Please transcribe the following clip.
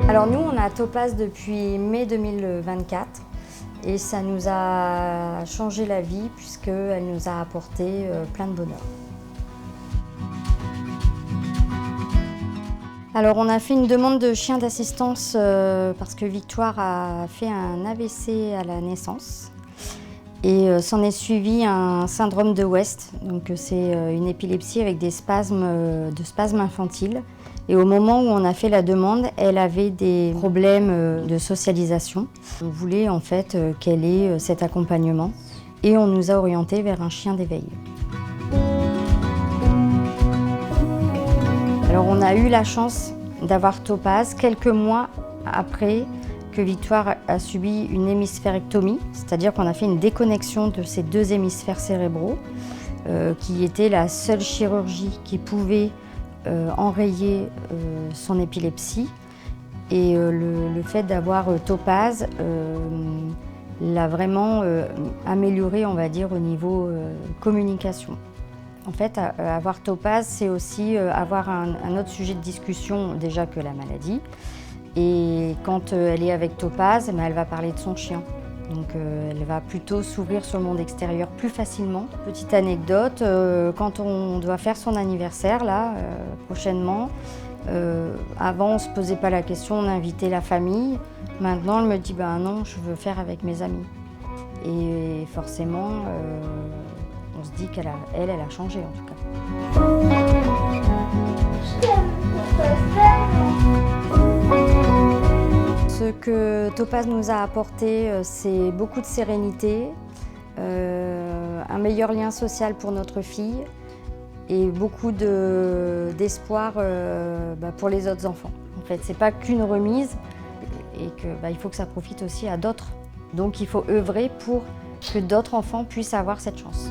Alors nous, on a Topaz depuis mai 2024 et ça nous a changé la vie puisqu'elle nous a apporté plein de bonheur. Alors on a fait une demande de chien d'assistance parce que Victoire a fait un AVC à la naissance et s'en est suivi un syndrome de West. Donc c'est une épilepsie avec des spasmes infantiles. Et au moment où on a fait la demande, elle avait des problèmes de socialisation. On voulait en fait qu'elle ait cet accompagnement et on nous a orientés vers un chien d'éveil. Alors on a eu la chance d'avoir Topaz quelques mois après que Victoire a subi une hémisphérectomie, c'est-à-dire qu'on a fait une déconnexion de ces deux hémisphères cérébraux, qui était la seule chirurgie qui pouvait enrayer son épilepsie. Et le fait d'avoir Topaz l'a vraiment amélioré, on va dire, au niveau communication. En fait, avoir Topaz, c'est aussi avoir un autre sujet de discussion déjà que la maladie. Et quand elle est avec Topaz, elle va parler de son chien. Donc elle va plutôt s'ouvrir sur le monde extérieur plus facilement. Petite anecdote, quand on doit faire son anniversaire, là, prochainement, avant on ne se posait pas la question, on invitait la famille. Maintenant elle me dit ben non, je veux faire avec mes amis. Et forcément, on se dit qu'elle a changé en tout cas. Ce que Topaz nous a apporté, c'est beaucoup de sérénité, un meilleur lien social pour notre fille et beaucoup d'espoir pour les autres enfants. En fait, c'est pas qu'une remise et il faut que ça profite aussi à d'autres. Donc il faut œuvrer pour que d'autres enfants puissent avoir cette chance.